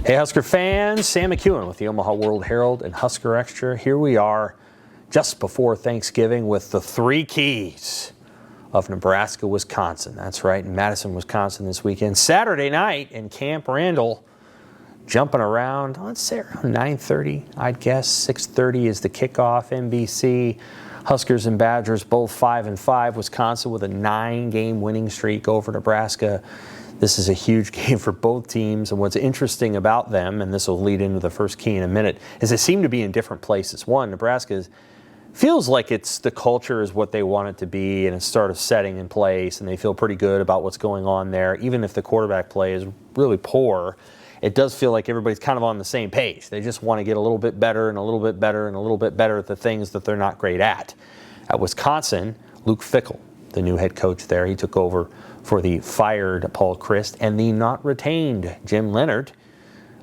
Hey Husker fans, Sam McKewon with the Omaha World-Herald and Husker Extra. Here we are just before Thanksgiving with the 3 keys of Nebraska, Wisconsin. That's right, in Madison, Wisconsin this weekend. Saturday night in Camp Randall, jumping around, let's say around 9:30, I'd guess. 6:30 is the kickoff, NBC. Huskers and Badgers both 5-5. Wisconsin with a 9-game winning streak over Nebraska. This is a huge game for both teams, and what's interesting about them, and this will lead into the first key in a minute, is they seem to be in different places. One, Nebraska feels like the culture is what they want it to be, and it's sort of setting in place, and they feel pretty good about what's going on there. Even if the quarterback play is really poor, it does feel like everybody's kind of on the same page. They just want to get a little bit better and a little bit better and a little bit better at the things that they're not great at. At Wisconsin, Luke Fickell, the new head coach there, he took over for the fired Paul Chryst and the not retained Jim Leonhard.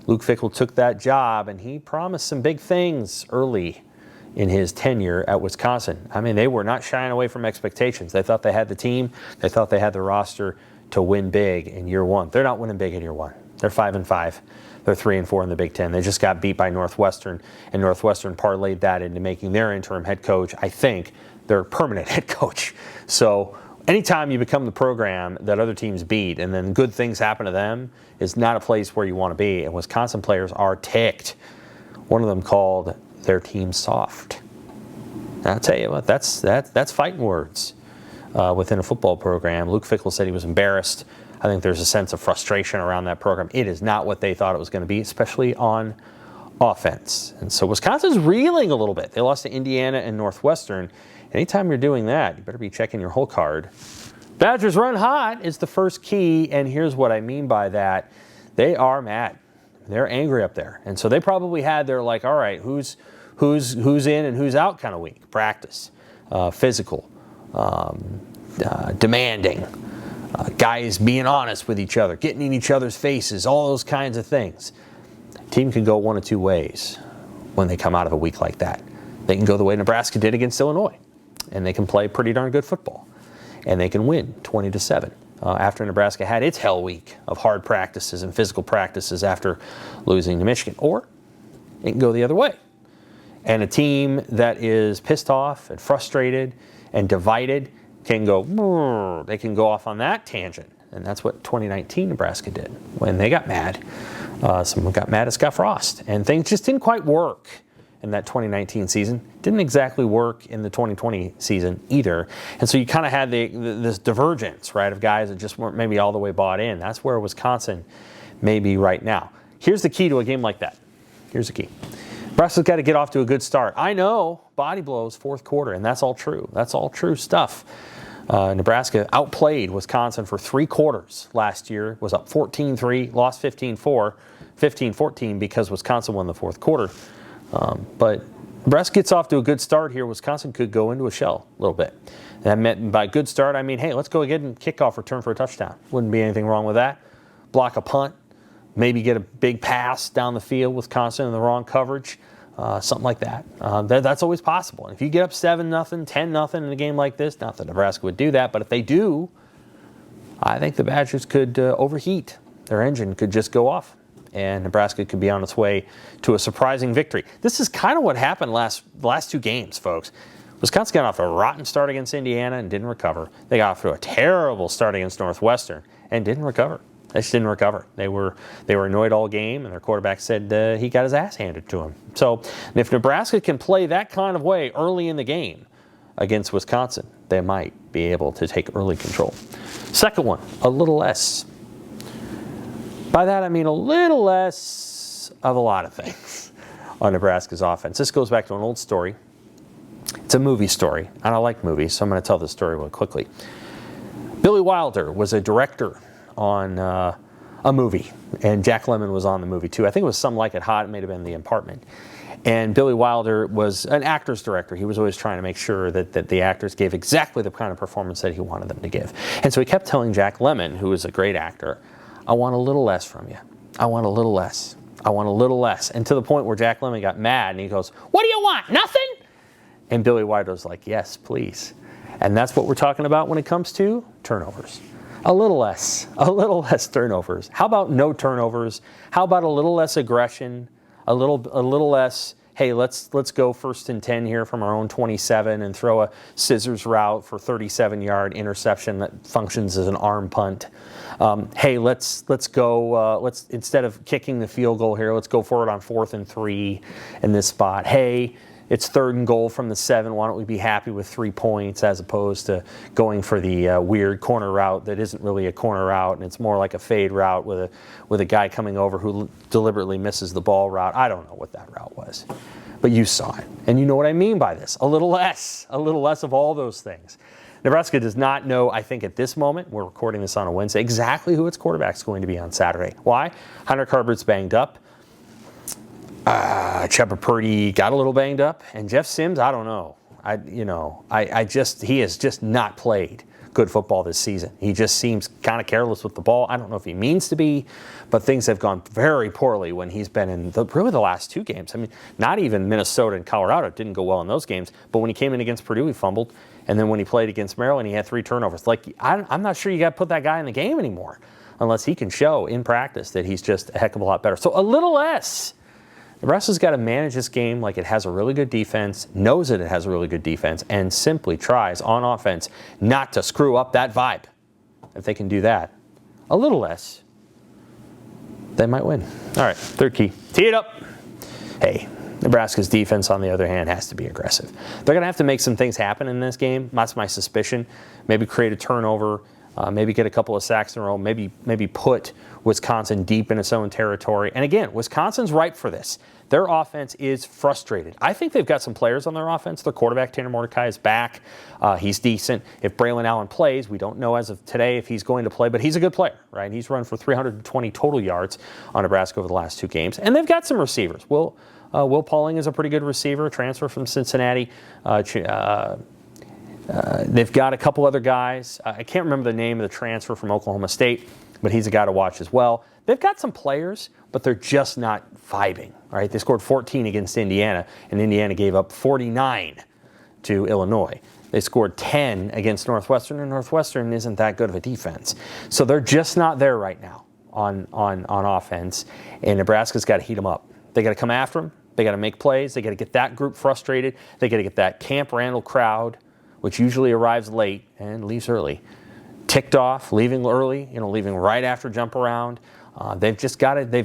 Luke Fickell took that job, and he promised some big things early in his tenure at Wisconsin. I mean, they were not shying away from expectations. They thought they had the team. They thought they had the roster to win big in year one. They're not winning big in year one. They're 5-5. They're 3-4 in the Big Ten. They just got beat by Northwestern, and Northwestern parlayed that into making their interim head coach, I think, their permanent head coach. So anytime you become the program that other teams beat and then good things happen to them is not a place where you want to be. And Wisconsin players are ticked. One of them called their team soft. And I'll tell you what, that's fighting words within a football program. Luke Fickell said he was embarrassed. I think there's a sense of frustration around that program. It is not what they thought it was going to be, especially on offense. And so Wisconsin's reeling a little bit. They lost to Indiana and Northwestern. Anytime you're doing that, you better be checking your whole card. Badgers run hot is the first key, and here's what I mean by that. They are mad. They're angry up there. And so they probably had their, like, all right, who's in and who's out kind of week. Practice, physical, demanding, guys being honest with each other, getting in each other's faces, all those kinds of things. Team can go one of two ways when they come out of a week like that. They can go the way Nebraska did against Illinois, and they can play pretty darn good football, and they can win 20-7 after Nebraska had its hell week of hard practices and physical practices after losing to Michigan. Or it can go the other way, and a team that is pissed off and frustrated and divided can go, they can go off on that tangent. And that's what 2019 Nebraska did when they got mad. Someone got mad at Scott Frost, and things just didn't quite work in that 2019 season. Didn't exactly work in the 2020 season either. And so you kind of had this divergence, right, of guys that just weren't maybe all the way bought in. That's where Wisconsin may be right now. Here's the key to a game like that. Here's the key. Nebraska's got to get off to a good start. I know, body blows, fourth quarter, and that's all true. That's all true stuff. Nebraska outplayed Wisconsin for 3 quarters last year, was up 14-3, lost 15-14 because Wisconsin won the fourth quarter. But Nebraska gets off to a good start here. Wisconsin could go into a shell a little bit. That meant by good start, I mean, hey, let's go ahead and kickoff return for a touchdown. Wouldn't be anything wrong with that. Block a punt, maybe get a big pass down the field, Wisconsin in the wrong coverage. Something like that. That's always possible. And if you get up 7-0, 10-0 in a game like this, not that Nebraska would do that, but if they do, I think the Badgers could overheat. Their engine could just go off, and Nebraska could be on its way to a surprising victory. This is kind of what happened last 2 games, folks. Wisconsin got off to a rotten start against Indiana and didn't recover. They got off to a terrible start against Northwestern and didn't recover. They just didn't recover. They were annoyed all game, and their quarterback said he got his ass handed to him. So if Nebraska can play that kind of way early in the game against Wisconsin, they might be able to take early control. Second one, a little less. By that I mean a little less of a lot of things on Nebraska's offense. This goes back to an old story. It's a movie story, and I like movies, so I'm going to tell this story real quickly. Billy Wilder was a director on a movie, and Jack Lemmon was on the movie too. I think it was Some Like It Hot. It may have been The Apartment. And Billy Wilder was an actor's director. He was always trying to make sure that the actors gave exactly the kind of performance that he wanted them to give. And so he kept telling Jack Lemmon, who was a great actor, I want a little less from you. I want a little less. I want a little less. And to the point where Jack Lemmon got mad, and he goes, what do you want, nothing? And Billy Wilder's like, yes, please. And that's what we're talking about when it comes to turnovers. A little less turnovers. How about no turnovers? How about a little less aggression? A little less, hey, let's go 1st and 10 here from our own 27 and throw a scissors route for 37-yard interception that functions as an arm punt. Hey, let's go. Instead of kicking the field goal here, let's go for it on 4th and 3 in this spot. Hey, it's 3rd and goal from the 7. Why don't we be happy with 3 points as opposed to going for the weird corner route that isn't really a corner route and it's more like a fade route with a guy coming over who deliberately misses the ball route. I don't know what that route was, but you saw it, and you know what I mean by this. A little less of all those things. Nebraska does not know, I think at this moment, we're recording this on a Wednesday, exactly who its quarterback's going to be on Saturday. Why? Hunter Carbert's banged up. Shepard Purdy got a little banged up, and Jeff Sims, I don't know. He has just not played good football this season. He just seems kind of careless with the ball. I don't know if he means to be, but things have gone very poorly when he's been in really the last 2 games. I mean, not even Minnesota and Colorado didn't go well in those games, but when he came in against Purdue, he fumbled, and then when he played against Maryland, he had 3 turnovers. I'm not sure you got to put that guy in the game anymore unless he can show in practice that he's just a heck of a lot better. So a little less. Nebraska's got to manage this game like it has a really good defense, knows that it has a really good defense, and simply tries on offense not to screw up that vibe. If they can do that, a little less, they might win. All right, 3rd key. Tee it up. Hey, Nebraska's defense, on the other hand, has to be aggressive. They're going to have to make some things happen in this game. That's my suspicion. Maybe create a turnover. Maybe get a couple of sacks in a row, maybe put Wisconsin deep in its own territory. And again, Wisconsin's ripe for this. Their offense is frustrated. I think they've got some players on their offense. Their quarterback, Tanner Mordecai, is back. He's decent. If Braylon Allen plays, we don't know as of today if he's going to play, but he's a good player, right? He's run for 320 total yards on Nebraska over the last 2 games. And they've got some receivers. Will Pauling is a pretty good receiver, transfer from Cincinnati. They've got a couple other guys. I can't remember the name of the transfer from Oklahoma State, but he's a guy to watch as well. They've got some players, but they're just not vibing. All right, they scored 14 against Indiana, and Indiana gave up 49 to Illinois. They scored 10 against Northwestern, and Northwestern isn't that good of a defense. So they're just not there right now on offense, and Nebraska's got to heat them up. They got to come after them. They got to make plays. They got to get that group frustrated. They got to get that Camp Randall crowd, which usually arrives late and leaves early, ticked off, leaving early, leaving right after jump around. They've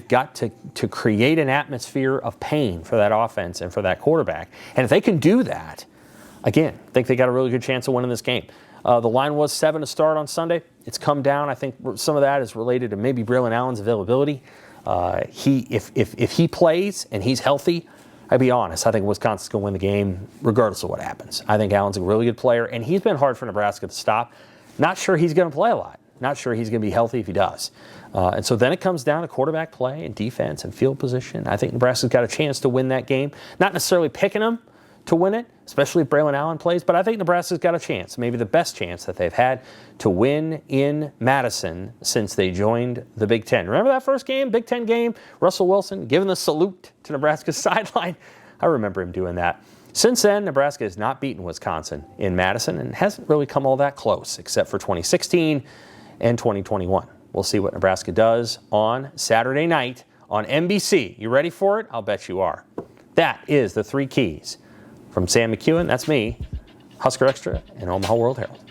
got to create an atmosphere of pain for that offense and for that quarterback. And if they can do that, again, I think they got a really good chance of winning this game. The line was 7 to start on Sunday. It's come down. I think some of that is related to maybe Braylon Allen's availability. If he plays and he's healthy, I'll be honest, I think Wisconsin's going to win the game regardless of what happens. I think Allen's a really good player, and he's been hard for Nebraska to stop. Not sure he's going to play a lot. Not sure he's going to be healthy if he does. And so then it comes down to quarterback play and defense and field position. I think Nebraska's got a chance to win that game. Not necessarily picking them to win it, especially if Braylon Allen plays, but I think Nebraska's got a chance, maybe the best chance that they've had to win in Madison since they joined the Big Ten. Remember that first game, Big Ten game? Russell Wilson giving the salute to Nebraska's sideline? I remember him doing that. Since then, Nebraska has not beaten Wisconsin in Madison and hasn't really come all that close, except for 2016 and 2021. We'll see what Nebraska does on Saturday night on NBC. You ready for it? I'll bet you are. That is the 3 keys. From Sam McKewon, that's me, Husker Extra, and Omaha World-Herald.